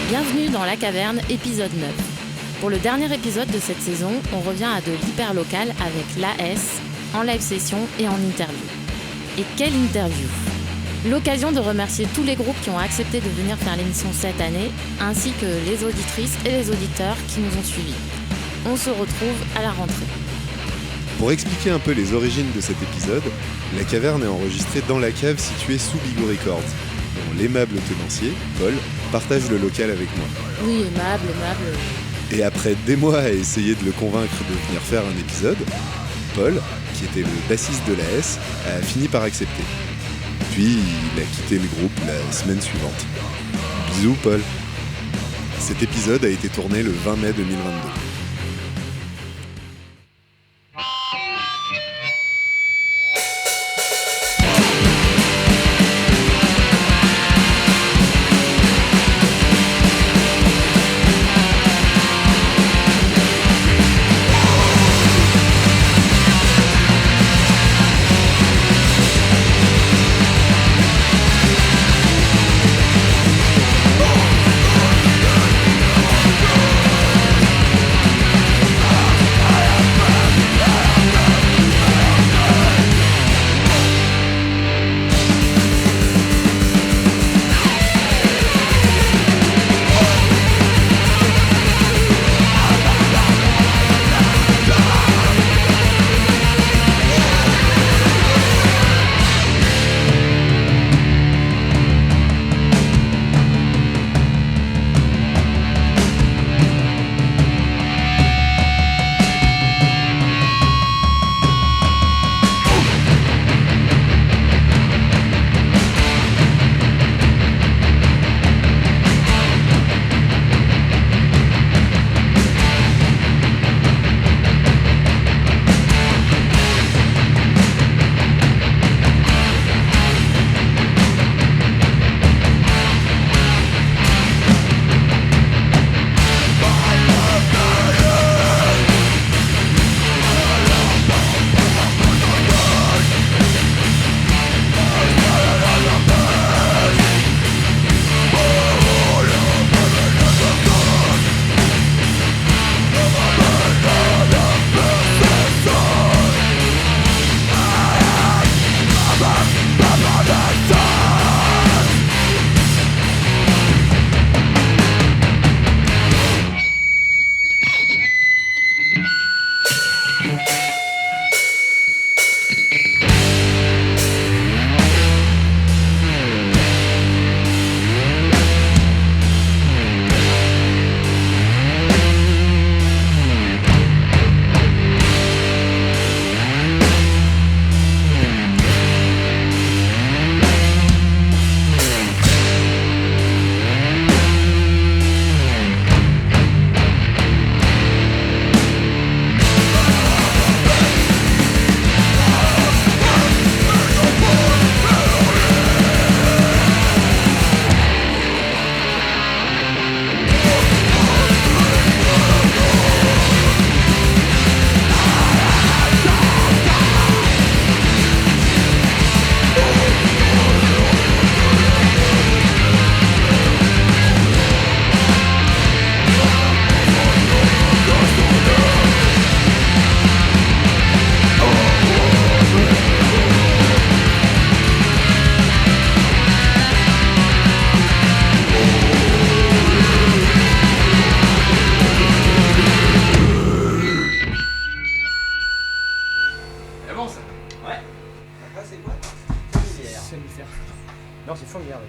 Bienvenue dans La Caverne, épisode 9. Pour le dernier épisode de cette saison, on revient à de l'hyperlocal avec l'AS, en live session et en interview. Et quelle interview! L'occasion de remercier tous les groupes qui ont accepté de venir faire l'émission cette année, ainsi que les auditrices et les auditeurs qui nous ont suivis. On se retrouve à la rentrée. Pour expliquer un peu les origines de cet épisode, La Caverne est enregistrée dans la cave située sous Bigot Records, dont l'aimable tenancier, Paul, partage le local avec moi. Oui, aimable. Et après des mois à essayer de le convaincre de venir faire un épisode, Paul, qui était le bassiste de l'AS, a fini par accepter. Puis il a quitté le groupe la semaine suivante. Bisous Paul. Cet épisode a été tourné le 20 mai 2022.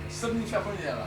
Somnifère fourmilière.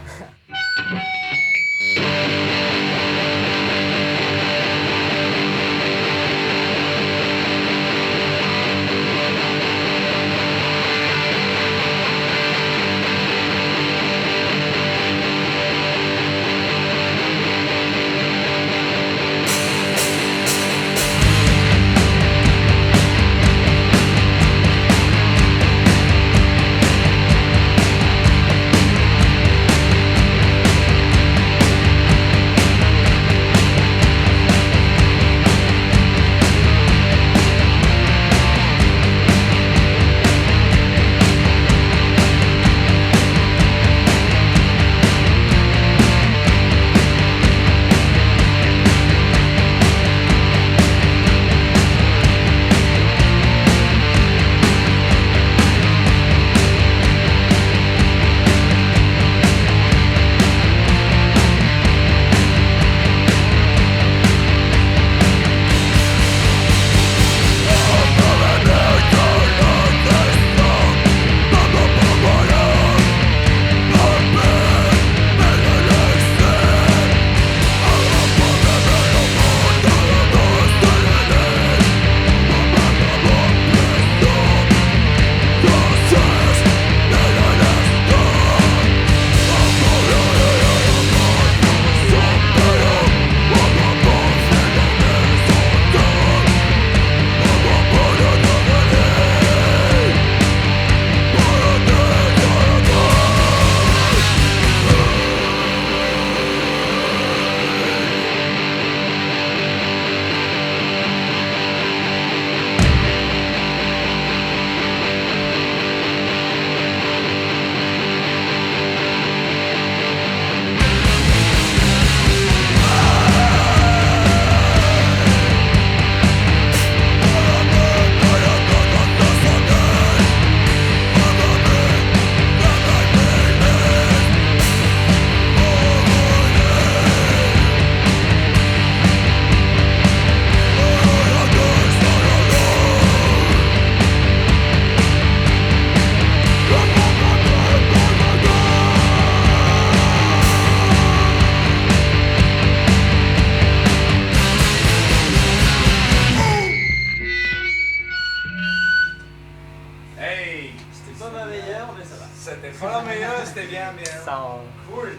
C'était pas la meilleure, c'était bien. Ça, Cool.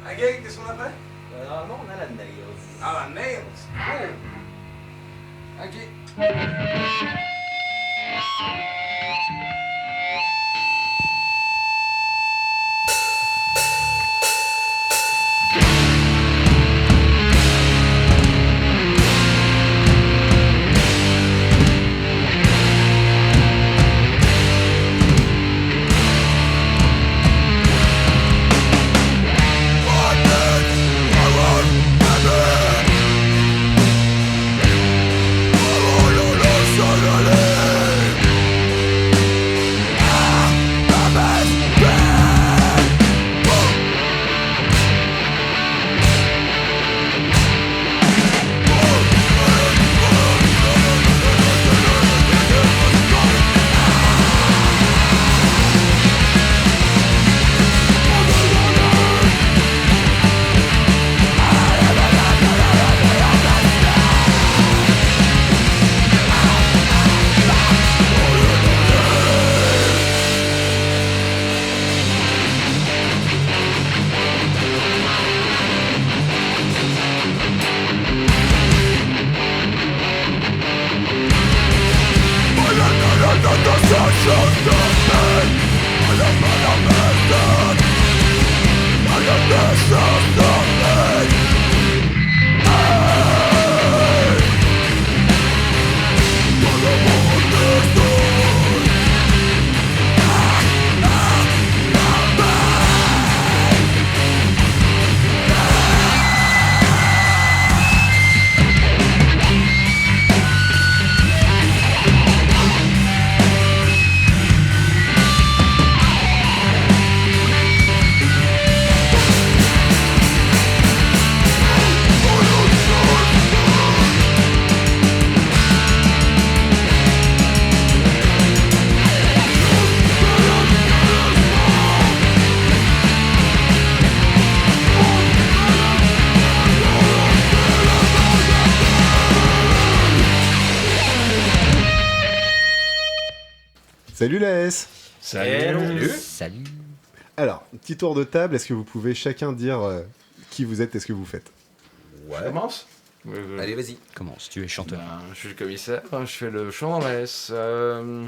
Ok, qu'est-ce qu'on a fait? normalement, on a la nails. Ah, la nails. Cool. Ok. Salut la S. Salut. Alors, petit tour de table, est-ce que vous pouvez chacun dire qui vous êtes et ce que vous faites? Ouais. Commence. Allez, vas-y. Commence, tu es chanteur. Je suis le commissaire, je fais le chant dans la S, je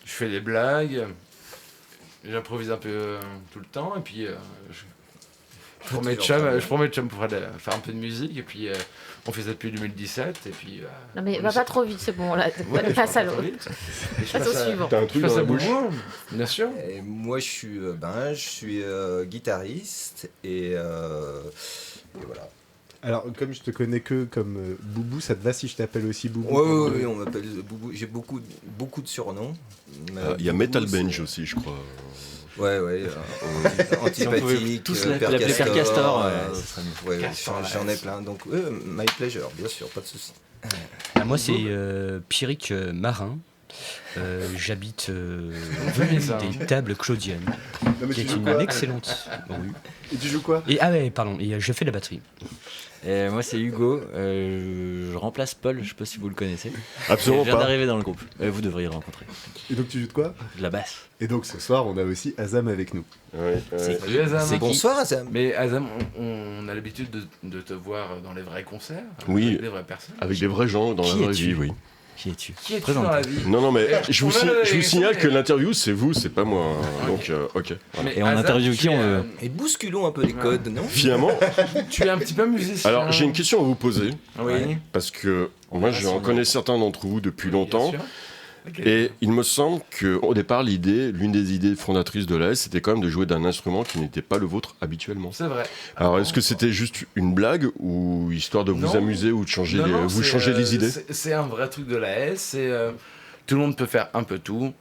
fais des blagues, j'improvise un peu tout le temps, et puis je promets de chum pour faire un peu de musique, et puis on fait ça depuis 2017, et puis... Non mais va pas trop vite, c'est bon, là, passe à l'autre. Passe au suivant. T'as un truc dans la bouche? Bien sûr. Et moi, je suis guitariste, et voilà. Alors, comme je te connais que comme Boubou, ça te va si je t'appelle aussi Boubou? Oui, on m'appelle Boubou. J'ai beaucoup de surnoms. Il y a Metal Bench aussi, je crois. Ouais, antipathique, Père Castor. J'en ai plein. Donc, my pleasure, bien sûr, pas de souci. Moi, c'est Pierrick Marin. J'habite des tables Claudienne, qui est une excellente rue. Et tu joues quoi? Et je fais de la batterie. Et moi c'est Hugo, je remplace Paul, je sais pas si vous le connaissez. Absolument pas. Je viens pas. d'arriver dans le groupe, vous devriez le rencontrer. Et donc tu joues de quoi? De la basse. Et donc ce soir on a aussi Azam avec nous. Salut Azam. Bonsoir Azam. Mais Azam, on a l'habitude de te voir dans les vrais concerts, Oui. avec des vraies personnes. Avec des vrais gens dans la vraie vie, oui. Qui es-tu? Qui es-tu dans la vie? Non, mais je vous signale que l'interview, c'est vous, c'est pas moi. Donc, ok. Voilà. Et on interview qui on veut? Et bousculons un peu les codes, non? Finalement, Tu es un petit peu musicien. alors j'ai une question à vous poser. Oui. Parce que moi, j'en connais certains d'entre vous depuis longtemps. Bien sûr. Ok. Et il me semble qu'au départ, l'une des idées fondatrices de l'AS, c'était quand même de jouer d'un instrument qui n'était pas le vôtre habituellement. C'est vrai. Alors, est-ce que c'était juste une blague ou histoire de vous Non. amuser ou de changer Non, vous c'est, changer les idées? C'est un vrai truc de la S. Tout le monde peut faire un peu tout.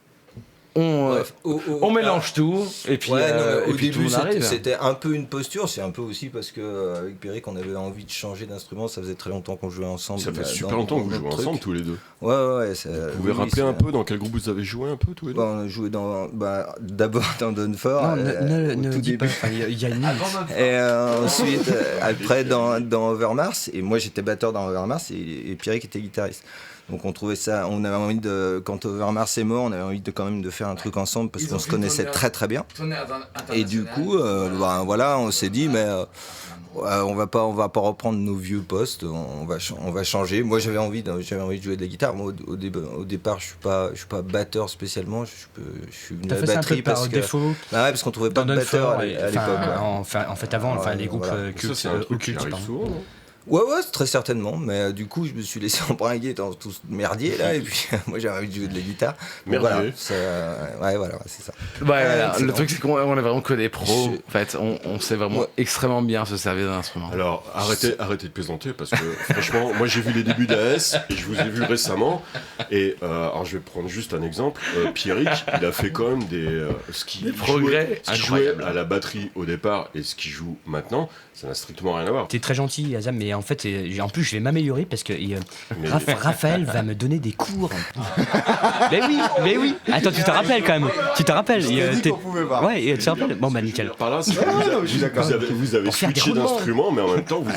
On mélange tout et puis, Au et puis tout le début monde arrive. c'était un peu une posture, c'est un peu aussi parce que avec Pierrick on avait envie de changer d'instrument, ça faisait très longtemps qu'on jouait ensemble. Ça fait super longtemps que vous jouez ensemble tous les deux. Ouais. Vous pouvez rappeler un peu dans quel groupe vous avez joué un peu tous les deux? On a joué d'abord dans Dunford. Non, ne dis pas. Il y a une limite. Et ensuite, après dans Overmars, et moi j'étais batteur dans Overmars et Pierrick était guitariste. Donc on trouvait ça, on avait envie quand Overmars est mort, on avait envie quand même de faire un truc ensemble parce qu'on se connaissait très très bien. Et du coup, voilà, on s'est dit, mais on va pas reprendre nos vieux postes, on va changer. Moi j'avais envie de jouer de la guitare. Moi au départ je suis pas batteur spécialement, je suis venu à la batterie parce que défaut. Bah ouais, parce qu'on trouvait pas de batteur à l'époque. En fait avant, les groupes cultes occultes. Ouais, très certainement, mais du coup je me suis laissé embringuer dans tout ce merdier là, et puis moi j'avais envie de jouer de la guitare. Voilà, c'est ça. Voilà. Le truc c'est qu'on est vraiment que des pros. En fait, on sait vraiment extrêmement bien se servir d'un instrument. Alors arrêtez de plaisanter parce que franchement, moi j'ai vu les débuts d'AS et je vous ai vu récemment. Et alors je vais prendre juste un exemple. Pierrick, il a fait quand même des progrès incroyables à la batterie au départ et ce qu'il joue maintenant. Ça n'a strictement rien à voir. T'es très gentil, Azam, mais en fait, en plus, je vais m'améliorer parce que Raphaël va me donner des cours. mais oui. Attends, tu te rappelles quand même. Tu te rappelles. qu'on pouvait voir. Ouais, tu te rappelles. Bon, bah nickel. Par là, vous avez switché d'instruments, mais en même temps, vous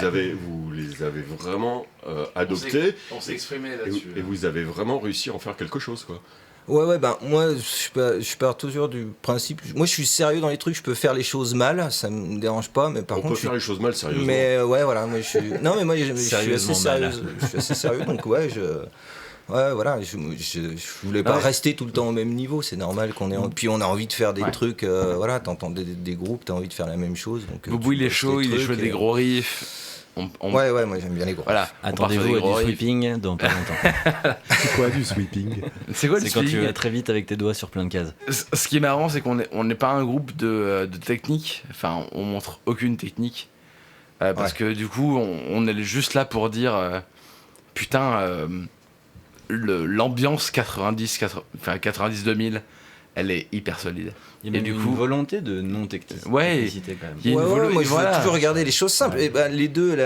les avez vraiment adoptés. On s'est exprimé là-dessus. Et vous avez vraiment réussi à en faire quelque chose, quoi. Ouais, moi je pars toujours du principe. Moi je suis sérieux dans les trucs, je peux faire les choses mal, ça me dérange pas, mais par contre. On peut faire les choses mal sérieusement. Mais ouais, voilà, moi je suis. Non, mais moi je suis assez sérieux. Je suis assez sérieux, donc ouais, voilà, je voulais pas rester tout le temps au même niveau, c'est normal qu'on ait. Puis on a envie de faire des trucs, voilà, t'entends des groupes, t'as envie de faire la même chose. Boubou il est chaud, il est chaud des gros riffs. Ouais, moi j'aime bien les gros. Voilà, attendez-vous à du sweeping dans pas longtemps. C'est quoi du sweeping? C'est quand tu vas très vite avec tes doigts sur plein de cases. Ce qui est marrant, c'est qu'on n'est pas un groupe de technique. Enfin, on montre aucune technique. Parce que du coup, on est juste là pour dire l'ambiance 90-2000, elle est hyper solide. Il y a une volonté de non-technicité quand même. Moi je veux toujours regarder les choses simples. Et les deux,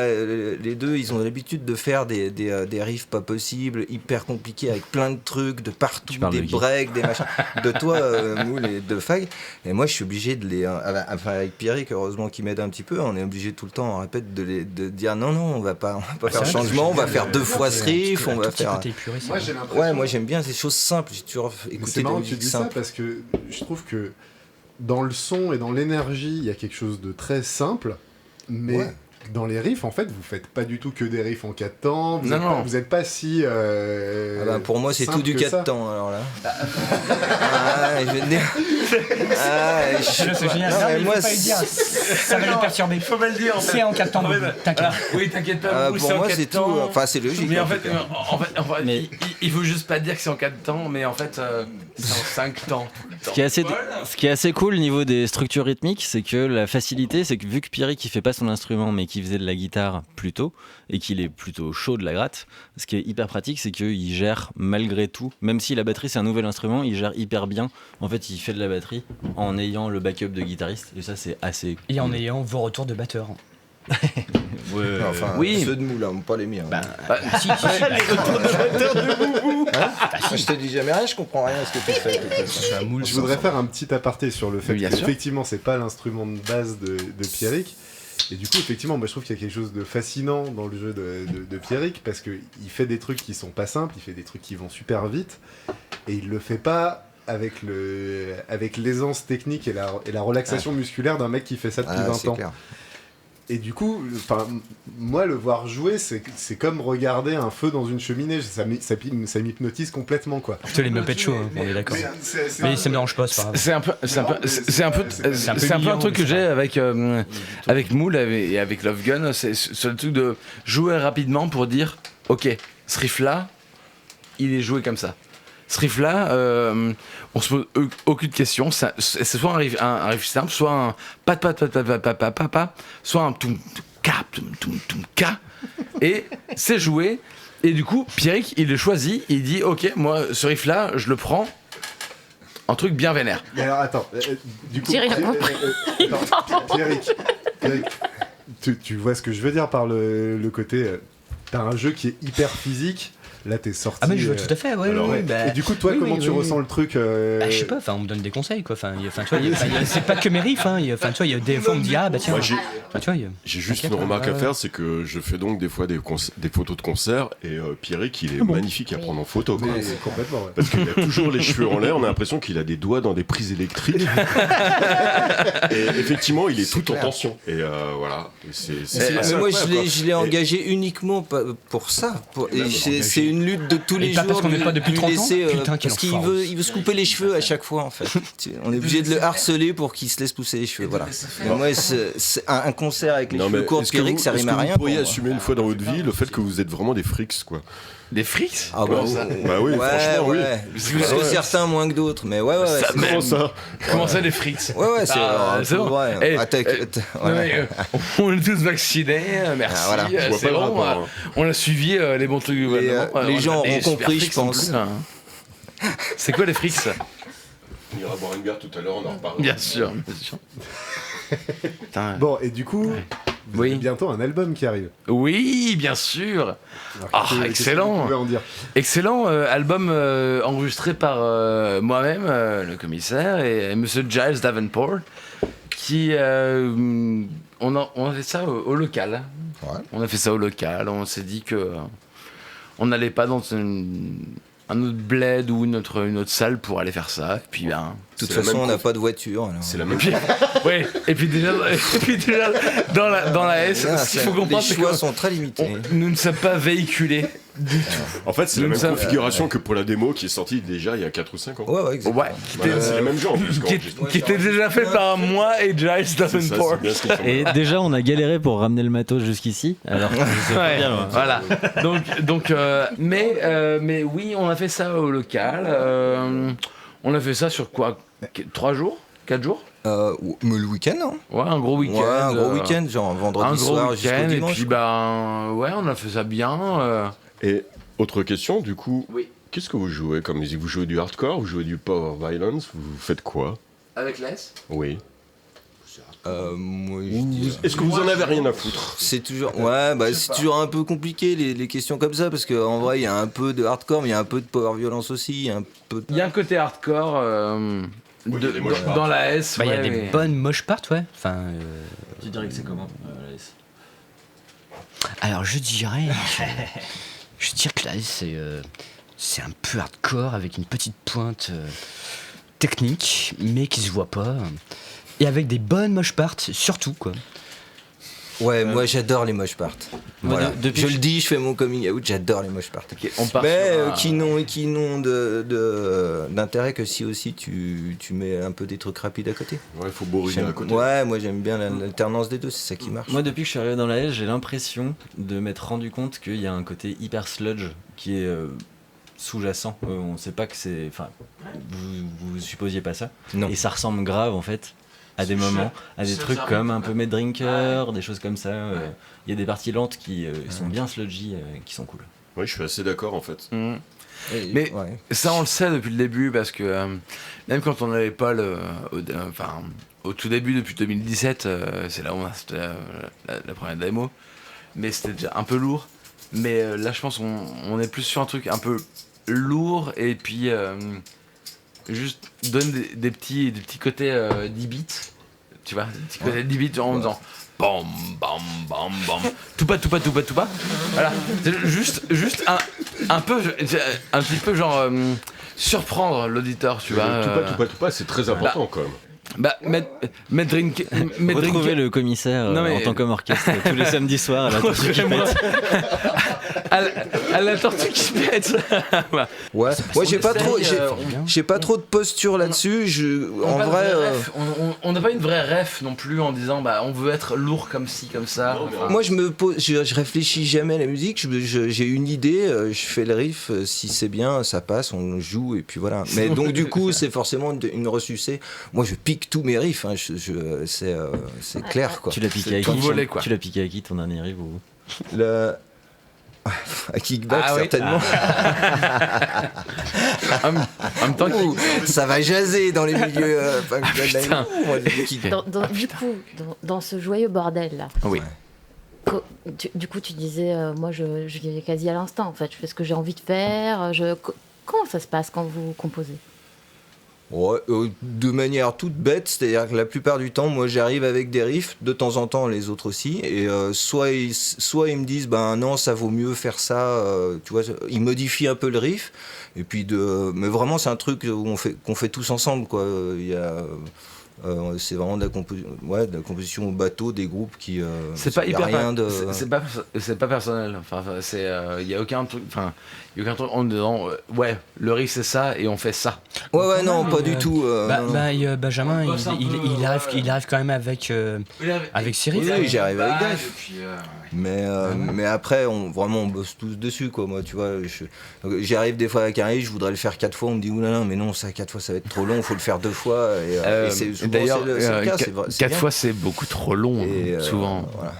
ils ont l'habitude de faire des riffs pas possibles, hyper compliqués, avec plein de trucs de partout, des breaks, des machins. De toi, Moule et de Fag. Et moi je suis obligé de les. Enfin, avec Pierrick, heureusement qu'il m'aide un petit peu, on est obligé tout le temps, on répète, de dire non, on va pas faire changement, on va faire 2 fois ce riff, on va faire. Moi j'aime bien ces choses simples. J'ai toujours écouté c'est marrant que tu dis ça parce que je trouve que dans le son et dans l'énergie, il y a quelque chose de très simple, mais dans les riffs, en fait, vous faites pas du tout que des riffs en 4 temps. Vous êtes pas si. Pour moi, c'est tout du 4 temps, alors là. Je vais te dire. C'est génial. Non, mais moi, pas le dire. Ça va le perturber. Faut pas le dire. C'est en 4 temps. T'inquiète. Oui, t'inquiète pas. Pour moi, c'est tout. Enfin, c'est logique. Mais en fait, il faut juste pas dire que c'est en 4 temps, mais en fait, c'est en 5 temps. Ce qui est assez cool au niveau des structures rythmiques, c'est que la facilité, c'est que vu que Pierrick il fait pas son instrument, mais qu'il faisait de la guitare plus tôt, et qu'il est plutôt chaud de la gratte, ce qui est hyper pratique, c'est qu'il gère malgré tout, même si la batterie c'est un nouvel instrument, il gère hyper bien. En fait, il fait de la batterie en ayant le backup de guitariste, et ça c'est assez cool. Et en ayant vos retours de batteur. Ceux de Moule, pas les miens. Si. Les retours de batteur de Boubou. Je te dis jamais rien, je comprends rien à ce que tu fais. Je voudrais faire un petit aparté sur le fait qu'effectivement, c'est pas l'instrument de base de Pierrick. Et du coup, effectivement, moi je trouve qu'il y a quelque chose de fascinant dans le jeu de Pierrick parce qu'il fait des trucs qui sont pas simples, il fait des trucs qui vont super vite et il le fait pas avec l'aisance technique et la relaxation musculaire d'un mec qui fait ça depuis 20 ans. Clair. Et du coup, moi, le voir jouer, c'est comme regarder un feu dans une cheminée. Ça m'hypnotise complètement, quoi. Je te les Muppet Show, on est d'accord. Mais ça me dérange pas, c'est pas grave. C'est un peu un truc que j'ai avec Moule et avec Love Gun. C'est le truc de jouer rapidement pour dire, ok, ce riff-là, il est joué comme ça. Ce riff-là, on se pose aucune question. C'est soit un riff simple, soit un pa, soit un toum ka. Et c'est joué. Et du coup, Pierrick, il le choisit. Il dit, ok, moi, ce riff-là, je le prends. Un truc bien vénère. Mais alors, attends. Du coup, Pierrick, tu vois ce que je veux dire par le côté. T'as un jeu qui est hyper physique. là t'es sorti. Ah mais je vois tout à fait, ouais. Alors, oui, bah, et du coup, toi, comment tu ressens le truc Bah, je sais pas, enfin on me donne des conseils quoi. Enfin, tu vois, c'est pas que mes riffs. Enfin, tu vois, il y a des fois on me dit ah bah tiens. Moi, tu vois, j'ai juste une remarque à faire, c'est que je fais donc des fois des photos de concert et Pierrick, il est magnifique à prendre en photo. Quoi. Complètement. Ouais. Parce qu'il a toujours les cheveux en l'air, on a l'impression qu'il a des doigts dans des prises électriques. Et effectivement, il est tout en tension. Et voilà. Mais moi, je l'ai engagé uniquement pour ça. C'est une lutte de tous les jours. Parce qu'on n'est pas depuis 30 ans. Parce qu'il veut se couper les cheveux à chaque fois, en fait. On est obligé de le harceler pour qu'il se laisse pousser les cheveux. Voilà. Mais moi, c'est un concert avec les cheveux courts de Pierrick, ça rime à rien. Vous pourriez assumer une fois dans votre vie le fait que vous êtes vraiment des frics, quoi. Des frics? Ah bah, bah oui, franchement, oui. Parce que certains moins que d'autres, mais ouais. Ça, c'est comment ça? Comment ça, des frics? Ouais, c'est bon. Ouais. On est tous vaccinés, merci. Voilà. C'est bon, on a suivi les bons trucs du gouvernement. Les gens auront compris, je pense. C'est quoi les frics? On ira boire une bière tout à l'heure, on en reparle. Bien sûr. Bon, et du coup, vous avez bientôt un album qui arrive. Oui, bien sûr. Excellent. Qu'est-ce que vous pouvez en dire ? Excellent album enregistré par moi-même, le commissaire, et Monsieur Giles Davenport, qui on a fait ça au local. Ouais. On a fait ça au local. On s'est dit que on n'allait pas dans un autre bled ou une autre salle pour aller faire ça. Et puis de toute façon, on n'a pas de voiture. Alors. C'est la même chose. Ouais. Et puis déjà dans la S, ce qu'il faut comprendre, les choix sont très limités. Nous ne sommes pas véhiculés du tout. En fait, c'est la même configuration que pour la démo qui est sortie déjà il y a 4 ou 5 ans. Ouais, exactement. C'est les mêmes gens en plus. Qui était déjà fait par moi et Giles Davenport. Et déjà, on a galéré pour ramener le matos jusqu'ici. Alors, voilà. Donc, mais oui, on a fait ça au local. On a fait ça sur quoi? 3 jours? 4 jours? Mais le week-end, non? Ouais, un gros week-end. Ouais, un gros week-end, genre vendredi soir jusqu'au dimanche. Et puis on a fait ça bien. Et autre question, du coup, qu'est-ce que vous jouez comme musique? Vous jouez du hardcore, vous jouez du power violence, vous faites quoi? Avec l'S? Oui. Moi, est-ce que vous en avez rien à foutre? C'est toujours, c'est toujours un peu compliqué les questions comme ça parce qu'en vrai il y a un peu de hardcore, mais il y a un peu de power violence aussi, il y a un côté hardcore dans la S. Il y a des bonnes mosh parts, ouais. Enfin, tu dirais que c'est comment la S? Alors je dirais que la S c'est un peu hardcore avec une petite pointe technique, mais qui se voit pas. Et avec des bonnes mosh parts, surtout, quoi. Ouais, moi j'adore les mosh parts. Voilà. Je le dis, je fais mon coming out, j'adore les mosh parts. Okay, mais qui n'ont d'intérêt que si aussi tu mets un peu des trucs rapides à côté. Ouais, il faut bourriner à côté. Ouais, moi j'aime bien l'alternance des deux, c'est ça qui marche. Moi, depuis que je suis arrivé dans la S, j'ai l'impression de m'être rendu compte qu'il y a un côté hyper sludge qui est sous-jacent. On sait pas que c'est... Enfin, vous supposiez pas ça. Non. Et ça ressemble grave, en fait, à des moments, à des trucs comme un peu Mad Drinker, des choses comme ça. Il y a des parties lentes qui sont bien sludgy, qui sont cool. Oui, je suis assez d'accord en fait. Mais ça, on le sait depuis le début parce que même quand on n'avait pas au tout début, depuis 2017, c'est là où on a la première démo, mais c'était déjà un peu lourd. Mais là, je pense qu'on est plus sur un truc un peu lourd et puis juste donne des petits côtés 10 bits, tu vois, des petits côtés 10 bits en faisant bam bam bam bam tout pas. Voilà, juste un petit peu genre surprendre l'auditeur, tu vois. Tout pas, c'est très important quand même. Retrouvez le commissaire en tant qu'orchestre tous les samedis soirs à la tortue qui pète. à la tortue qui pète. Ouais, j'ai pas trop de posture là-dessus. En vrai, on n'a pas une vraie ref non plus en disant on veut être lourd comme ci comme ça. Moi je réfléchis jamais à la musique. J'ai une idée, je fais le riff. Si c'est bien, ça passe, on joue et puis voilà. Mais donc du coup, c'est forcément une ressucée. Moi, je pique tous mes riffs, c'est clair quoi. Tu l'as piqué à qui ton dernier riff ou... À Kickback certainement. En même temps, ça va jaser dans les milieux. Du coup, dans ce joyeux bordel là. Oui. Du coup, tu disais, moi, je vivais quasi à l'instinct, en fait. Je fais ce que j'ai envie de faire. Comment ça se passe quand vous composez ? Ouais, de manière toute bête, c'est-à-dire que la plupart du temps, moi j'arrive avec des riffs, de temps en temps les autres aussi, et soit ils me disent ben non, ça vaut mieux faire ça, tu vois, ils modifient un peu le riff, et puis mais vraiment c'est un truc qu'on fait tous ensemble, quoi. Il y a c'est vraiment de la composition au bateau des groupes qui c'est pas hyper rien de c'est pas personnel, enfin c'est il y a aucun truc, enfin il y a aucun truc en dedans, ouais le riff c'est ça et on fait ça. Ouais non pas du tout. Benjamin il arrive quand même avec ses riffs. Oui, j'arrive avec des riffs. Mais après on bosse tous dessus, quoi. Moi tu vois, j'arrive des fois avec un riff, je voudrais le faire 4 fois, on me dit oulala mais non, ça 4 fois ça va être trop long, faut le faire 2 fois, et c'est d'ailleurs, c'est le cas, 4 fois c'est beaucoup trop long, souvent. Voilà.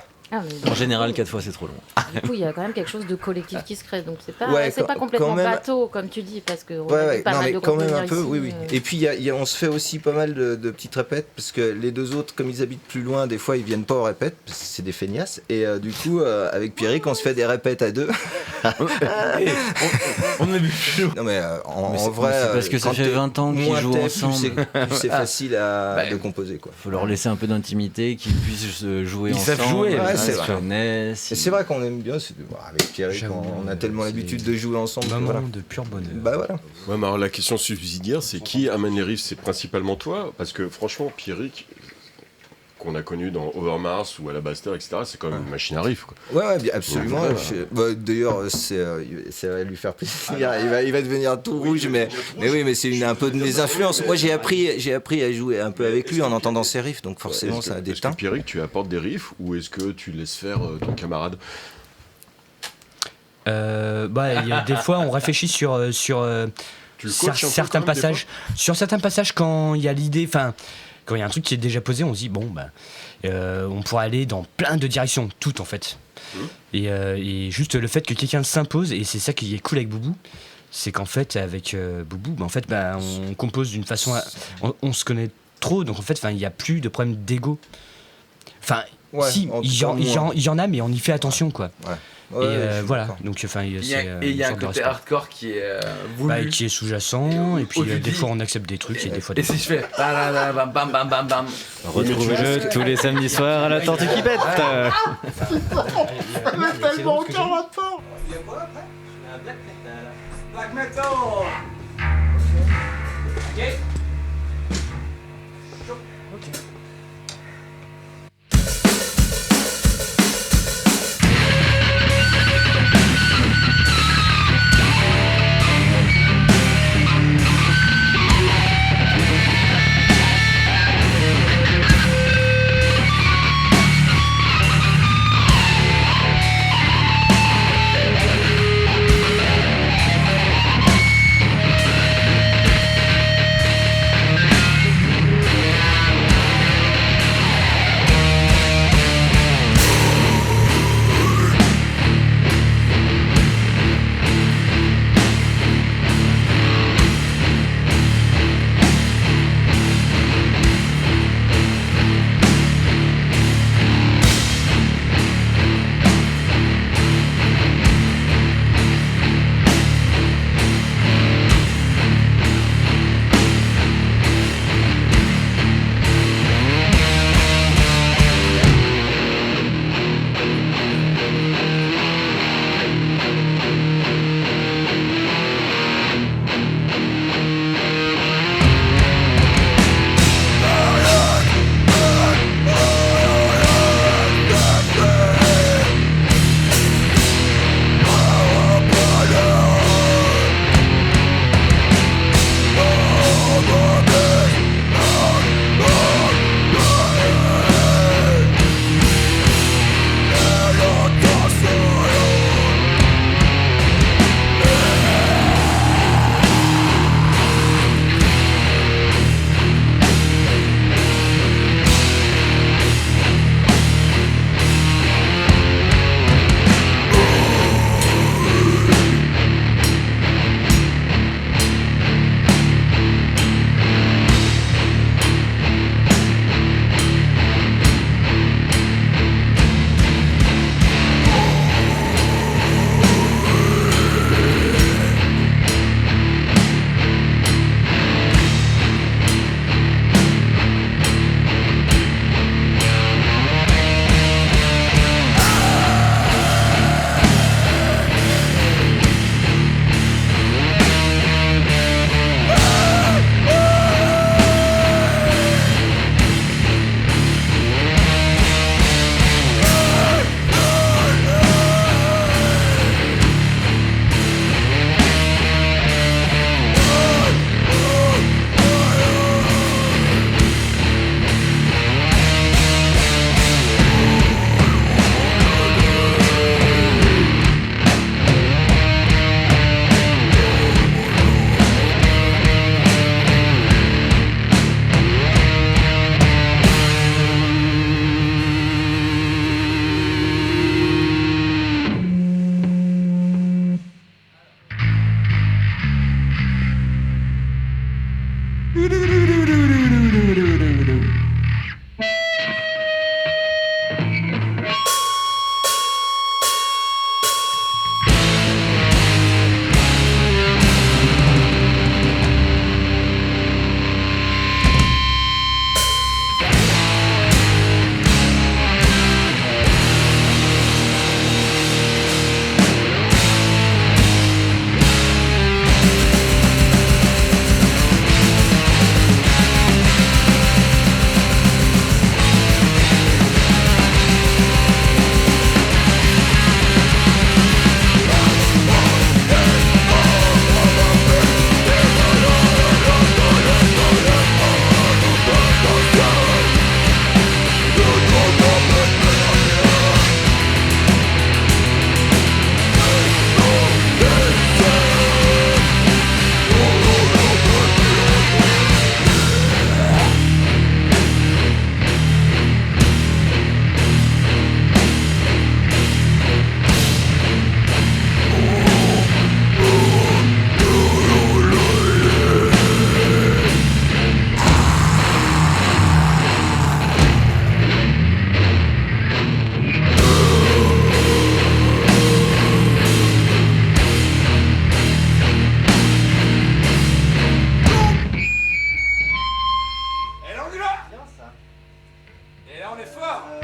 En général, 4 fois c'est trop long. Du coup, il y a quand même quelque chose de collectif qui se crée, donc c'est pas complètement quand même, bateau comme tu dis, parce que pas mal de quand même un peu, ici, oui. Et puis on se fait aussi pas mal de petites répètes, parce que les deux autres, comme ils habitent plus loin, des fois ils viennent pas aux répètes, parce que c'est des feignasses, et du coup avec Pierrick on se fait des répètes à 2. On a vu. Non mais en vrai, c'est parce que ça fait 20 ans qu'ils jouent ensemble. Plus c'est facile de composer, quoi. Faut leur laisser un peu d'intimité, qu'ils puissent jouer ensemble. Ils savent jouer. C'est se vrai. connaissent. Et c'est vrai qu'on aime bien, avec Pierrick, on a tellement l'habitude de jouer ensemble. Moment de pur bonheur. Bah voilà. Ouais, mais alors la question subsidiaire, c'est qui amène les riffs? C'est principalement toi, parce que franchement, Pierrick, qu'on a connu dans Overmars ou à la Bastère, etc., c'est quand même une machine à riff, quoi. Ouais, bien, absolument. D'ailleurs, ça va lui faire plaisir. Il va devenir tout rouge, mais oui, mais c'est un peu de mes influences. Moi, j'ai appris à jouer un peu avec lui en entendant ses riffs, donc forcément, ça a des teintes. Est-ce que Pierrick, tu apportes des riffs ou est-ce que tu laisses faire ton camarade? Des fois, on réfléchit sur certains passages. Sur certains passages, quand il y a l'idée, enfin, quand il y a un truc qui est déjà posé, on se dit on pourrait aller dans plein de directions, toutes en fait. Et juste le fait que quelqu'un s'impose, et c'est ça qui est cool avec Boubou, c'est qu'en fait avec Boubou, on compose d'une façon, on se connaît trop, donc en fait, il n'y a plus de problème d'ego. Enfin, si, il y en a, mais on y fait attention, quoi. Ouais, et voilà, donc il y a un côté hardcore qui est voulu, qui est sous-jacent, et puis des fois on accepte des trucs et des fois et si je fais bam bam bam bam bam, Retrouvez-le tous les samedis soirs à la Tortue qui pète. tellement aucun rapport. Black metal. Et là, on est fort.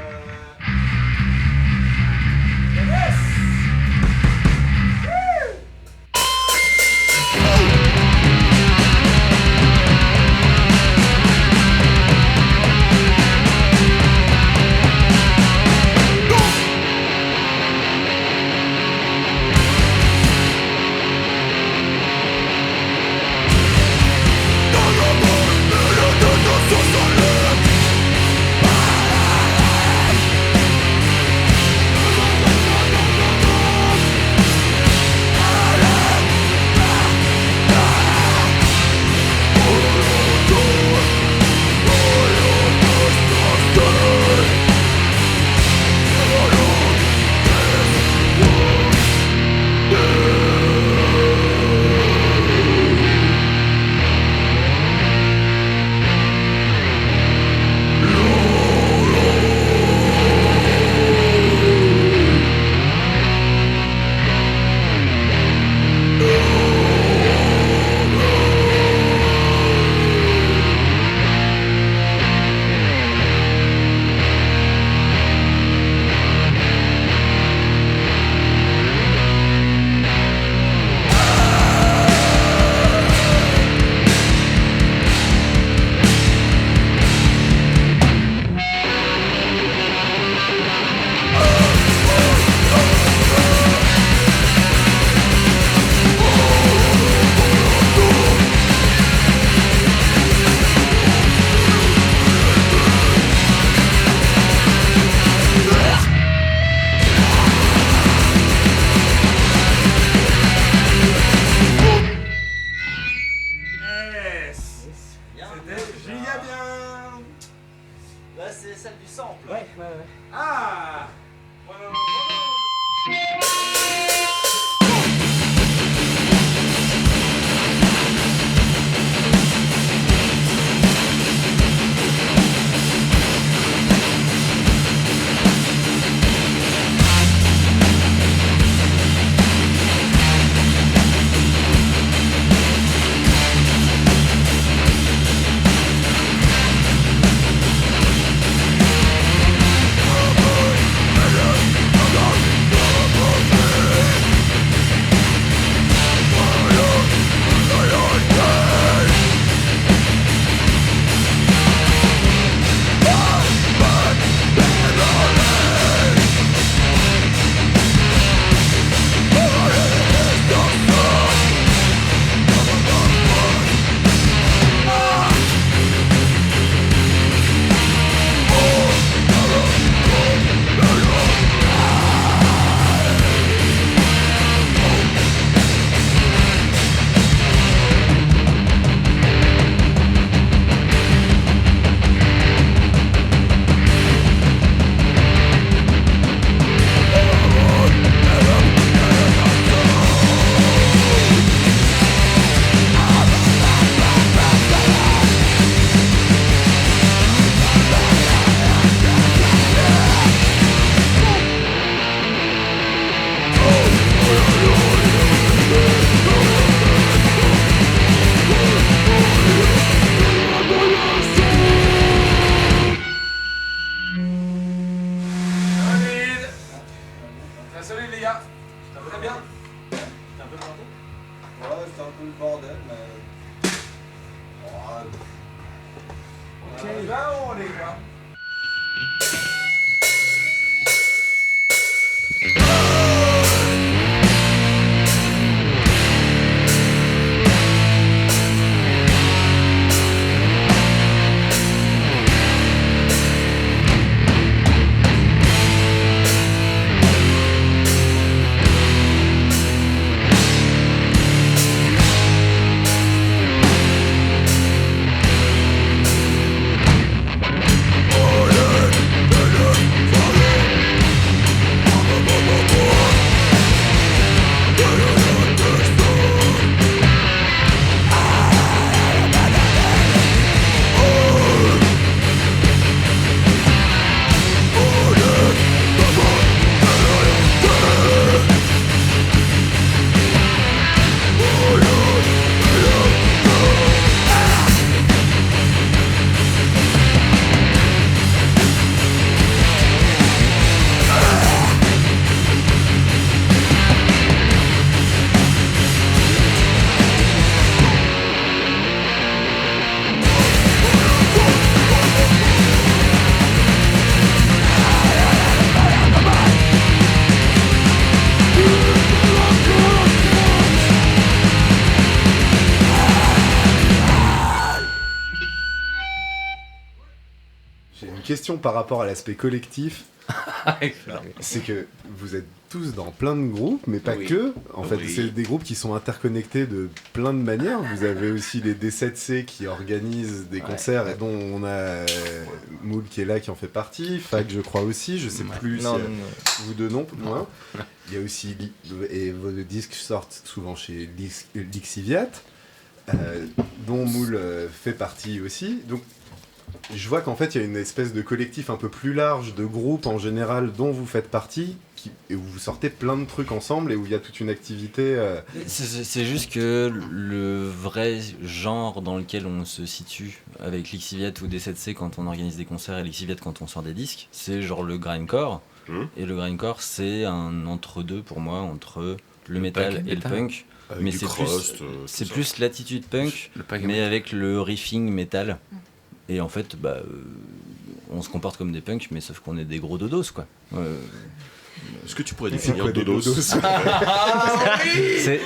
Là, c'est celle du sample. Ouais. Ah. question par rapport à l'aspect collectif. C'est que vous êtes tous dans plein de groupes, mais pas que. En fait, c'est des groupes qui sont interconnectés de plein de manières. Vous avez aussi les D7C qui organisent des concerts et dont on a Moule qui est là, qui en fait partie. Fag, je crois aussi. Je sais plus si vous deux non. Il y a aussi et vos disques sortent souvent chez Lixiviat, dont Moule fait partie aussi. Donc je vois qu'en fait il y a une espèce de collectif un peu plus large, de groupe en général dont vous faites partie, et où vous sortez plein de trucs ensemble et où il y a toute une activité. C'est juste que le vrai genre dans lequel on se situe avec Lixiviat ou D7C quand on organise des concerts et Lixiviat quand on sort des disques, c'est genre le grindcore. Et le grindcore, c'est un entre-deux pour moi, entre le métal et le punk. Mais c'est plus l'attitude punk, mais avec le riffing métal. Et en fait, on se comporte comme des punks, mais sauf qu'on est des gros dodos, quoi. Est-ce que tu pourrais définir dodos?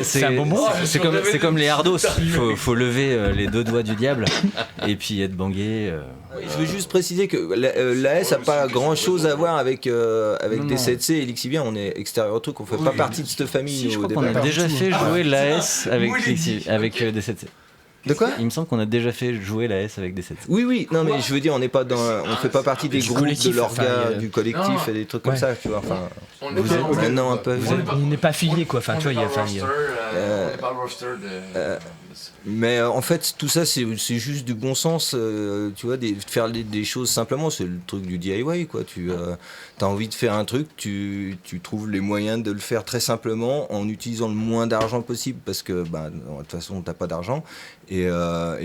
C'est un bon mot. C'est comme les hardos. Faut lever les deux doigts du diable et puis être bangué. Je veux juste préciser que l'AS n'a pas grand chose à voir avec D7C et Lixiviat. On est extérieur au truc, on fait pas partie de cette famille. Si, je crois qu'on a déjà fait jouer l'AS avec D7C. De quoi? Il me semble qu'on a déjà fait jouer la S avec des 7. Oui, non mais je veux dire, on fait pas partie des groupes de l'orga, du collectif et des trucs comme ça, tu vois. Enfin, maintenant un peu. On n'est pas affilié quoi. Enfin, tu vois, mais en fait, tout ça, c'est juste du bon sens, tu vois, faire des choses simplement. C'est le truc du DIY, quoi. Tu as envie de faire un truc, tu trouves les moyens de le faire très simplement en utilisant le moins d'argent possible parce que, de toute façon, t'as pas d'argent. Et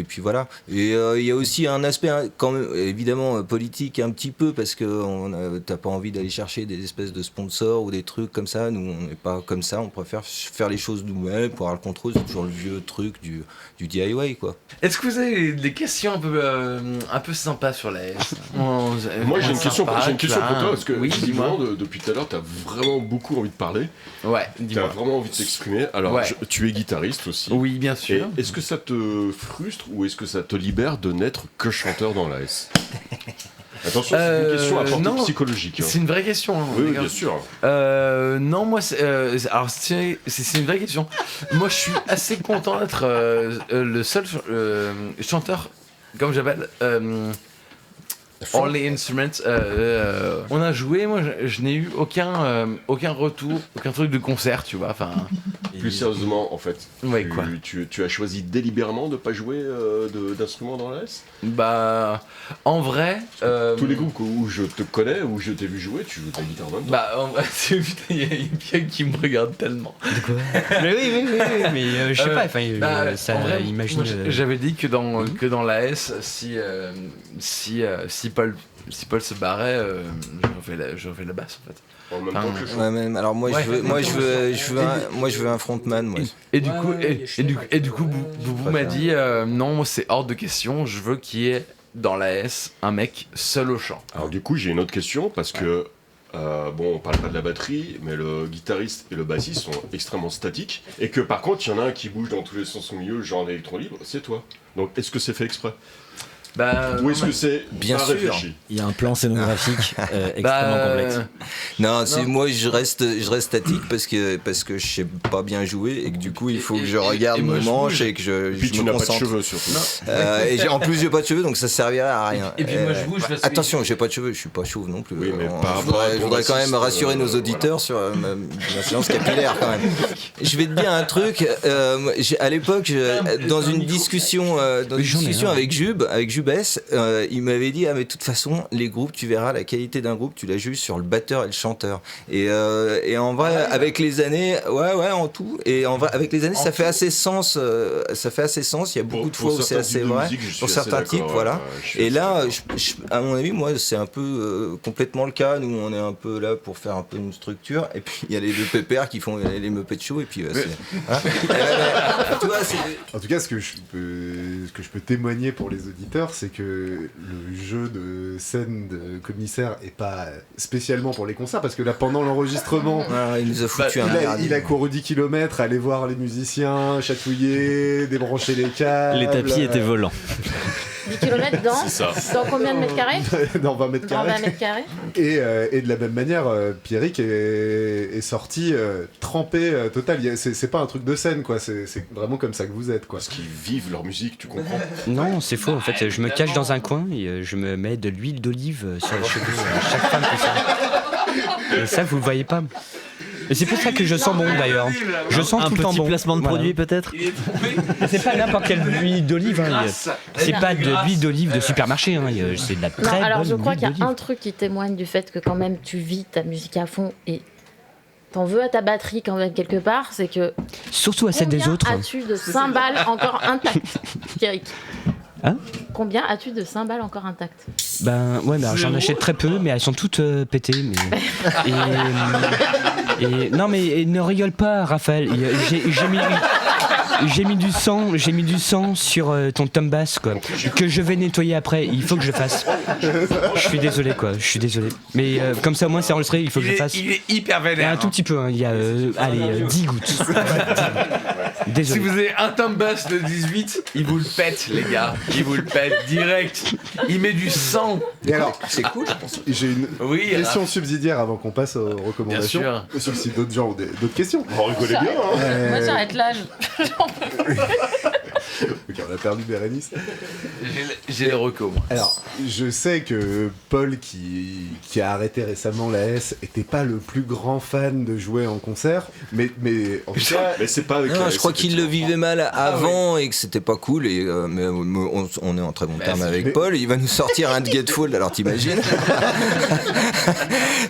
puis voilà. Et il y a aussi un aspect quand même, évidemment politique un petit peu parce que t'as pas envie d'aller chercher des espèces de sponsors ou des trucs comme ça. Nous, on n'est pas comme ça. On préfère faire les choses nous-mêmes pour avoir le contrôle. C'est toujours le vieux truc du DIY, quoi. Est-ce que vous avez des questions un peu sympas sur la S? Moi, j'ai une question pour toi parce que dis-moi, depuis tout à l'heure, t'as vraiment beaucoup envie de parler. Ouais, dis-moi. T'as vraiment envie de t'exprimer. Alors, tu es guitariste aussi. Oui, bien sûr. Et est-ce que ça te frustre ou est-ce que ça te libère de n'être que chanteur dans la S? Attention, c'est une question à portée psychologique. C'est une vraie question. Oui, bien sûr. Non, moi, c'est une vraie question. Moi, je suis assez content d'être le seul chanteur, comme j'appelle, all les instruments. On a joué, moi, je n'ai eu aucun retour, aucun truc de concert, tu vois. Enfin. Plus sérieusement, en fait, ouais, tu as choisi délibérément de pas jouer d'instruments dans la S? En vrai... Tous les groupes où je te connais, où je t'ai vu jouer, tu joues de la guitare en même temps. En vrai, il y a Pierre qui me regarde tellement. De quoi? Mais oui, mais je sais pas, ça en vrai, imagine... moi, j'avais dit que dans la S, si Paul se barrait, je refais la basse, en fait. En même temps que je... alors moi, je veux un frontman, moi. Et du coup, Boubou m'a dit non, moi c'est hors de question, je veux qu'il y ait dans la S un mec seul au chant. Alors du coup, j'ai une autre question parce que on parle pas de la batterie, mais le guitariste et le bassiste sont extrêmement statiques et que par contre, il y en a un qui bouge dans tous les sens au milieu, genre l'électron libre, c'est toi. Donc, est-ce que c'est fait exprès? Ou est-ce que c'est bien sûr réfléchi? Il y a un plan scénographique extrêmement complexe. Non, moi je reste statique parce que je sais pas bien jouer et que du coup il faut que je regarde mon manche et que je me concentre. Pas de cheveux surtout. Et en plus j'ai pas de cheveux donc ça servirait à rien. Et puis moi je bouge. Attention, j'ai pas de cheveux, je suis pas chauve non plus. Oui, mais je voudrais quand même rassurer nos auditeurs sur ma séance capillaire quand même. Je vais te dire un truc. À l'époque, dans une discussion avec Jube il m'avait dit mais de toute façon les groupes, tu verras la qualité d'un groupe, tu la juges sur le batteur et le chanteur. Et en vrai, avec les années, en tout, et en vrai, avec les années, ça fait assez sens. Il y a beaucoup de fois où c'est assez vrai pour certains types, voilà. Et là, à mon avis, moi, c'est un peu complètement le cas. Nous, on est un peu là pour faire un peu une structure, et puis il y a les deux pépères qui font les Muppet Show, et puis en tout cas, ce que je peux témoigner pour les auditeurs, c'est que le jeu de scène de commissaire est pas spécialement pour les concerts, parce que là, pendant l'enregistrement, il nous a foutu il a couru 10 km, aller voir les musiciens, chatouiller, débrancher les câbles. Les tapis étaient volants. 10 km dans combien de mètres carrés? Dans 20 mètres Dans carrés. 20 mètres carrés. Et de la même manière, Pierrick est sorti trempé total. C'est pas un truc de scène, quoi. C'est vraiment comme ça que vous êtes, quoi. Parce qu'ils vivent leur musique, tu comprends? Non, c'est faux. En fait, je me cache dans un coin et je me mets de l'huile d'olive sur les cheveux. Chaque femme fait ça. Et ça, vous le voyez pas. Et c'est pour ça que je sens bon d'ailleurs. Je sens un tout le temps petit bon. placement de Voilà. produit peut-être. C'est pas n'importe quelle huile d'olive. Hein. C'est pas de l'huile d'olive de supermarché. Hein. C'est de la très Non, alors bonne je crois huile qu'il y a d'olive. un truc qui témoigne du fait que quand même tu vis ta musique à fond et t'en veux à ta batterie quand même quelque part, c'est que Surtout à celle des autres. combien as-tu de cymbales encore intactes, Pierrick? Hein? Combien as-tu de cymbales encore intactes? Ben ouais, ben, j'en achète très peu, mais elles sont toutes pétées. Mais... et non, mais ne rigole pas, Raphaël. J'ai mis du sang sur ton tom bass, quoi, que je vais nettoyer après. Il faut que je fasse. Je suis désolé, quoi. Je suis désolé. Mais comme ça, au moins, c'est enregistré. Il faut que je fasse. Il est hyper Il y a vénère. un tout petit peu. Hein. Il y a 10 gouttes. Désolé. Si vous avez un tom bass de 18, il vous le pète, les gars. Il vous le pète direct. Il met du sang. Et alors, C'est cool, je pense. j'ai une Oui, question subsidiaire avant qu'on passe aux recommandations. Bien Sauf si d'autres gens ont d'autres questions. On rigolait bien, hein? Moi j'arrête là. Ok, on a perdu Bérénice. J'ai les recos, moi. Alors, je sais que Paul, qui a arrêté récemment la S, était pas le plus grand fan de jouer en concert, mais en tout cas, Mais c'est pas avec Non, la je crois S, qu'il le vivait mal avant et que c'était pas cool. Et, mais on est en très bon terme avec Paul. Il va nous sortir un de Getful, alors t'imagines?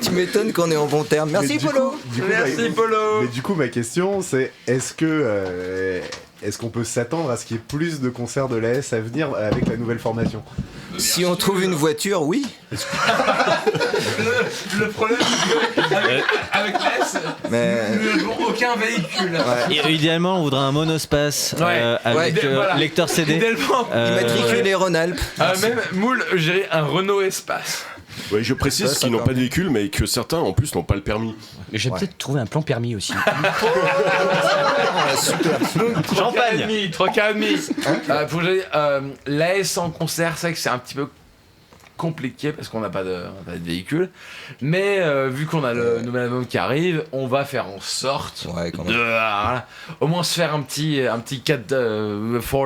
Tu m'étonnes qu'on est en bon terme. Merci, Polo. Merci, Polo. Mais du coup, ma question, c'est est-ce qu'on peut s'attendre à ce qu'il y ait plus de concerts de la S à venir avec la nouvelle formation? Si on trouve une voiture, oui. Le problème, c'est qu'avec l'S, Mais nous n'avons aucun véhicule. Et idéalement, on voudrait un monospace avec Ouais, voilà. lecteur CD. Idéalement, immatriculé Rhône-Alpes. même Moule, gérer un Renault Espace. Ouais, je précise Ça, qu'ils n'ont quand pas de même. véhicule, mais que certains en plus n'ont pas le permis. Mais j'ai peut-être trouvé un plan permis aussi. Champagne. 3,5. Pour l'AS en concert, c'est vrai que c'est un petit peu compliqué parce qu'on n'a pas de véhicule. Mais vu qu'on a le nouvel album qui arrive, on va faire en sorte Ouais, quand de même. voilà, au moins se faire un petit 4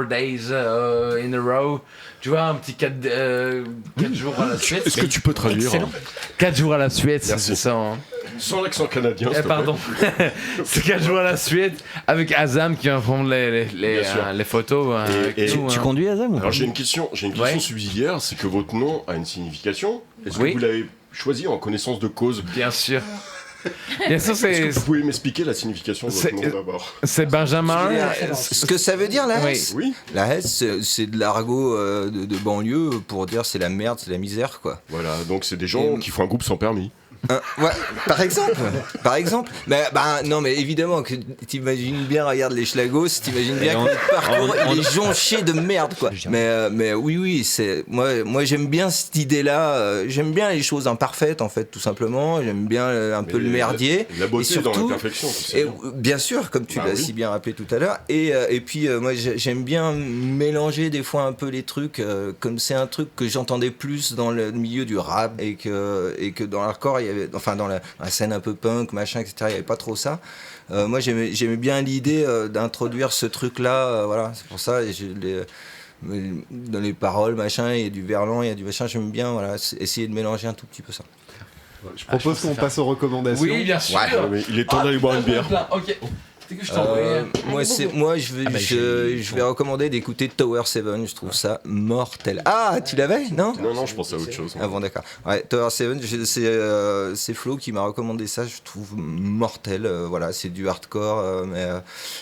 days in a row. Tu vois, un petit 4 jours à la suite. Est-ce que tu peux traduire? Excellent. 4 jours à la suite, Merci. c'est ça. Hein. Sans l'accent canadien, s'il te plaît. Pardon. C'est 4 jours à la suite avec Azam qui va prendre Bien sûr. les photos. Et Tu conduis Azam ou pas? Alors j'ai une question Ouais. subsidiaire, c'est que votre nom a une signification. Est-ce Oui. que vous l'avez choisi en connaissance de cause? Bien sûr. Bien sûr, Est-ce que c'est vous pouvez m'expliquer la signification de votre c'est- nom d'abord? Benjamin. Ce que ça veut dire, la Oui. S, Oui, la S, c'est de l'argot de banlieue pour dire c'est la merde, c'est la misère, quoi. voilà, donc c'est des gens qui font un groupe sans permis. Ouais, par exemple. Mais bah non, mais évidemment que t'imagines bien, regarde les Schlagos, t'imagines bien que le parcours il est jonché de merde, quoi. Mais oui, c'est moi j'aime bien cette idée-là. J'aime bien les choses imparfaites, en fait, tout simplement. J'aime bien un peu le merdier. La beauté Et dans surtout- l'imperfection. tu sais Et, bien. bien sûr, comme tu Bah l'as oui. si bien rappelé tout à l'heure. Et puis, moi, j'aime bien mélanger des fois un peu les trucs, comme c'est un truc que j'entendais plus dans le milieu du rap et que dans l'hardcore, il y avait, enfin, dans la scène un peu punk, machin, etc., il n'y avait pas trop ça. Moi, j'aimais bien l'idée d'introduire ce truc-là. Voilà, c'est pour ça. Et dans les paroles, machin, il y a du verlan, il y a du machin. J'aime bien, voilà, essayer de mélanger un tout petit peu ça. Je propose qu'on passe aux recommandations. Oui, bien sûr. Ah, mais il est temps d'aller boire une bière. Ok. C'est que je t'en prie. Moi, je vais recommander d'écouter Tower 7. Je trouve ça mortel. Ah, tu l'avais? Non? Non, je pense à autre chose. Ah bon, d'accord. Ouais, Tower 7, c'est Flo qui m'a recommandé ça. Je trouve mortel. Voilà, c'est du hardcore, mais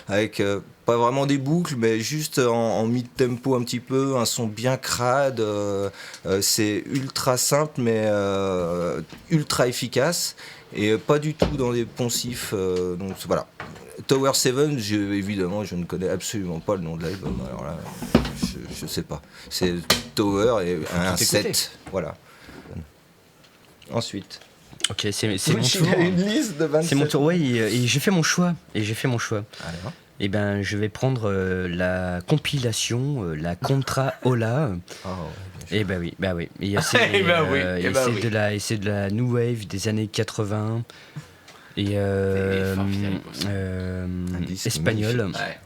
avec pas vraiment des boucles, mais juste en mid-tempo un petit peu, un son bien crade. C'est ultra simple, mais ultra efficace. Et pas du tout dans des poncifs. Donc voilà. Tower 7, évidemment, je ne connais absolument pas le nom de l'album. Alors là, je sais pas. C'est Tower et un 7. Voilà. Ensuite. Ok, c'est mon tour. Il y a une liste de 27. C'est mon tour, ouais, et j'ai fait mon choix. Alors. Eh ben, je vais prendre la compilation, la Contra Ola. Et bah oui. Et c'est de la new wave des années 80 et espagnol. Ouais.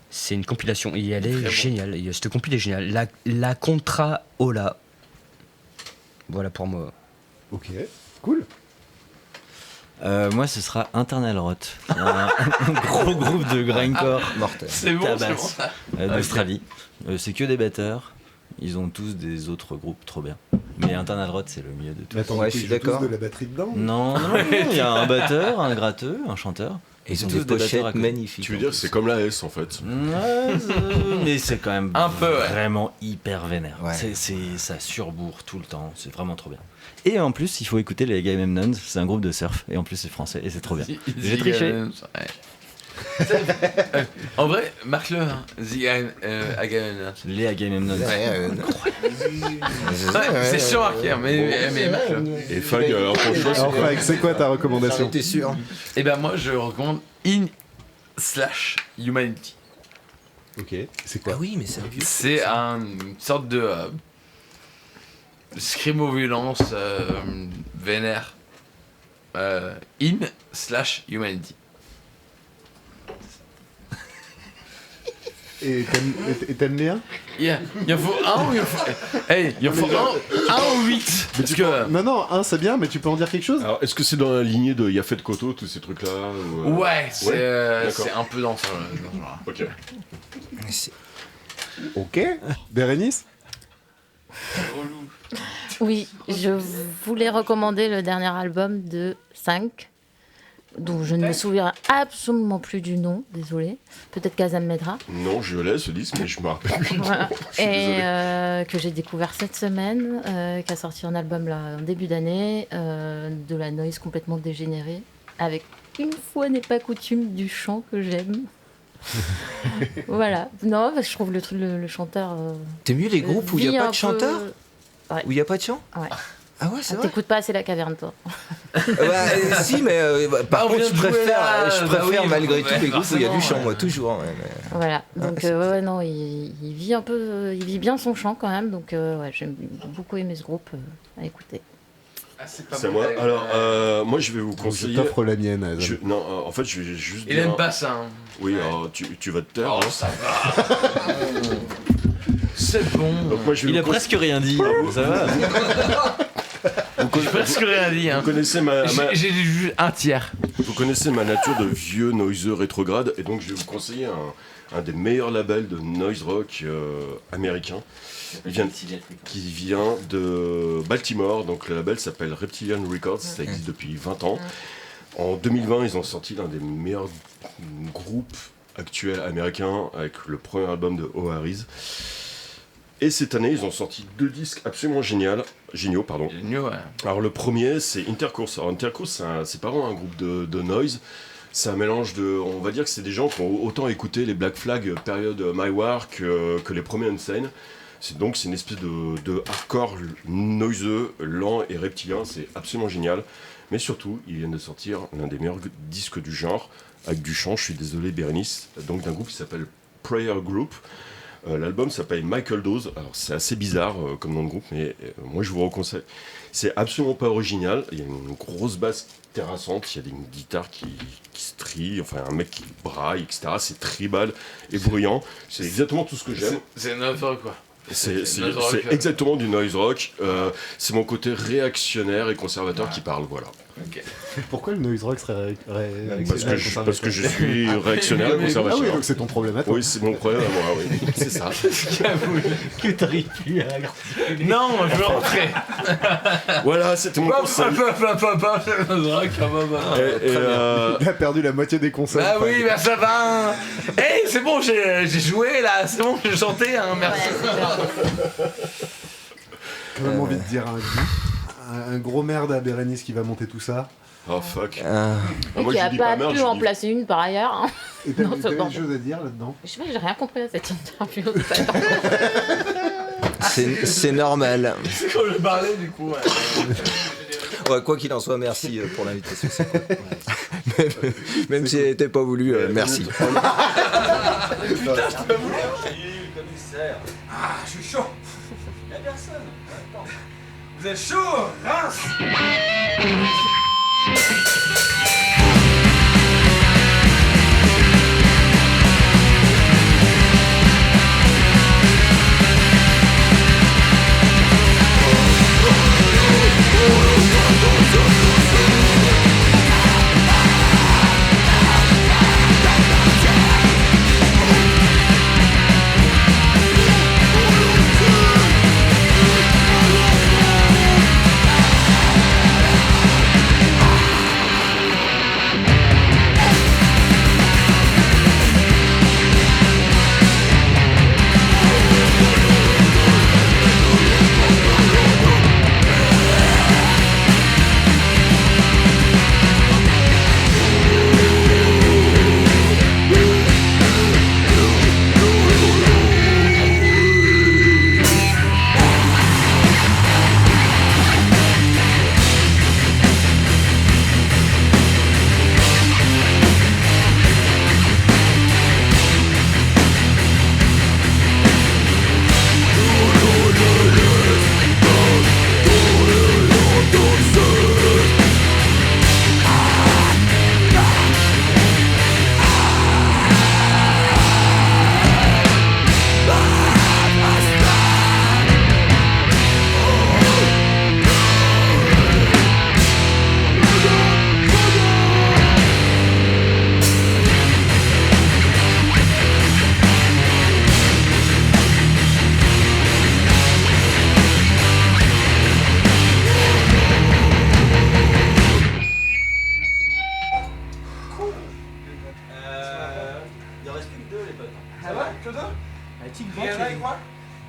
C'est une compilation et elle est géniale. Et cette compilation est géniale. La Contra Ola. Voilà pour moi. Ok, cool. Moi, ce sera Internal Rot, un gros groupe de grindcore Mortel. C'est bon, c'est bon ça. d'Australie. C'est que des batteurs. Ils ont tous des autres groupes trop bien. Mais Internal Rot, c'est le mieux de tout. Mais attends, Ouais, du coup, je suis ils jouent tous d'accord. de la batterie dedans. Non, il y a un batteur, un gratteux, un chanteur. Et ils ont tous des batteurs à pochettes côté. magnifiques. Tu veux dire, c'est comme la S en fait. Ouais, mais c'est quand même Un peu, ouais. vraiment hyper vénère. Ouais. Ça surbourre tout le temps, c'est vraiment trop bien. Et en plus, il faut écouter les Game Nuns, c'est un groupe de surf, et en plus c'est français, et c'est trop bien. J'ai triché. En vrai, marque-le, hein. Agamemnon. Les Agamemnon. C'est sûr marqué, mais marque-le. Et Fag, alors ton choix, c'est Alors, quoi Fag, c'est quoi ta recommandation? T'es sûr? Et ben moi, je recommande In/Humanity. Ok, c'est quoi? Ah oui, mais c'est un vieux. C'est une sorte de scrimo-violence vénère. In/Humanity. Et t'aimes bien? Il en faut un ou il en faut... Hey, il en faut un ou 8. Parce que... Non, c'est bien, mais tu peux en dire quelque chose? Alors, est-ce que c'est dans la lignée de Yafet Koto, tous ces trucs-là ou, Ouais, c'est d'accord. un peu dans ce genre. Ok. Ok. Bérénice? Oui, je voulais recommander le dernier album de 5, dont je ne me souviens absolument plus du nom, désolé. Peut-être Kazam Medra. Non, je l'ai ce disque, mais je me rappelle plus. Voilà. Je suis désolé. Que j'ai découvert cette semaine, qui a sorti un album là, en début d'année, de la noise complètement dégénérée, avec une fois n'est pas coutume du chant que j'aime. Voilà. Non, je trouve le chanteur. T'es mieux les groupes où il n'y a pas de chanteur? Ouais. Où il n'y a pas de chant? Ouais. Ah ouais, c'est vrai. T'écoutes pas assez La Caverne, toi. Si, mais par contre, je préfère malgré tout les groupes où il y a du chant, ouais. moi, toujours. Ouais, mais... Voilà. Donc, non, il vit un peu. Il vit bien son chant quand même. Donc, ouais, j'aime beaucoup aimer ce groupe à écouter. C'est moi. Alors, moi, je vais vous conseiller. Je t'offre la mienne, Azam. Non, en fait, je vais juste. Il aime pas ça. Hein. Oui, alors, tu vas te taire. Oh, ça va. C'est bon. Donc, moi, je vais Il a vous presque rien dit, ça va. J'ai presque rien dit. Hein. Vous connaissez J'ai dit juste un tiers. Vous connaissez ma nature de vieux noiseux rétrograde, et donc je vais vous conseiller un des meilleurs labels de noise rock américain. Qui vient de Baltimore, donc le label s'appelle Reptilian Records, ça existe depuis 20 ans. En 2020, ils ont sorti l'un des meilleurs groupes actuels américains avec le premier album de Oaris. Et cette année, ils ont sorti 2 disques absolument géniaux. Ouais. Alors le premier, c'est Intercourse. Alors Intercourse, c'est pas vraiment un groupe de noise. C'est un mélange de... On va dire que c'est des gens qui ont autant écouté les Black Flag période My War que les premiers Unsane. C'est une espèce de hardcore noiseux, lent et reptilien. C'est absolument génial. Mais surtout, ils viennent de sortir l'un des meilleurs disques du genre, avec du chant, je suis désolé Bérénice, donc d'un groupe qui s'appelle Prayer Group. L'album s'appelle Michael Dose. Alors c'est assez bizarre comme nom de groupe, mais moi je vous reconseille. C'est absolument pas original. Il y a une grosse basse terrassante, il y a une guitare qui se trie, enfin un mec qui braille, etc. C'est tribal et bruyant. C'est exactement tout ce que j'aime. C'est notre quoi. C'est exactement du noise rock. C'est mon côté réactionnaire et conservateur qui parle, voilà. Okay. Pourquoi le noise rock serait parce que je suis réactionnaire et conservateur. Ah oui, donc c'est ton problème à toi. Oui, c'est mon problème à moi, oui. C'est ça. Que t'arrives plus à articuler. Non, je veux rentrer. Voilà, c'était mon conseil. Il a perdu la moitié des consoles. Bah oui, bah ça va. Hey, c'est bon, j'ai joué là, c'est bon, j'ai chanté, hein, merci. J'ai quand même envie de dire un gros merde à Bérénice qui va monter tout ça. Oh fuck. Et Moi, qui je a dis pas merde, pu je en dis- placer une par ailleurs. Hein. Et t'as Non, c'est des bon. choses à dire là-dedans? Je sais pas, j'ai rien compris à cette interview. C'est normal. C'est quand je parlais du coup. Ouais. Quoi qu'il en soit, merci pour l'invitation. C'est cool. Même si elle n'était pas voulue, merci. Putain, je peux vous le commissaire. Ah, je suis chaud. Y'a personne. Attends. Vous êtes chaud, Reims.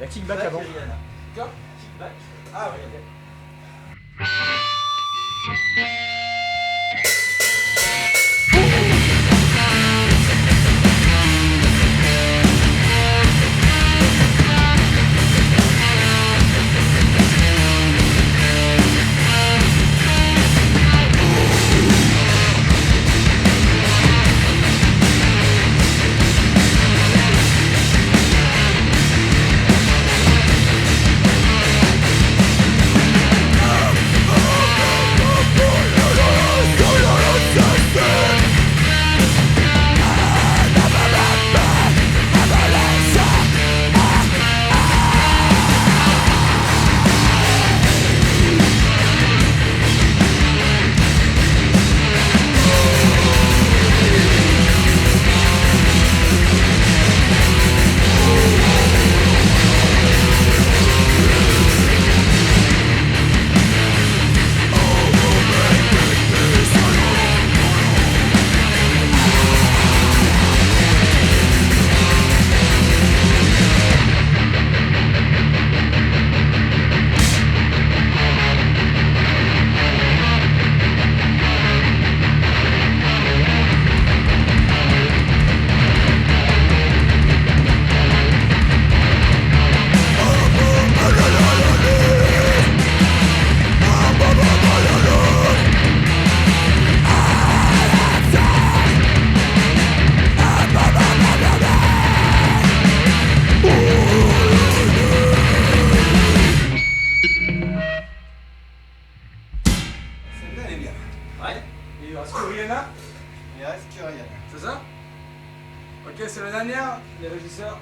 La kickback avant. D'accord. Kickback. Ah oui. C'est ça? Ok, c'est la dernière, les régisseurs.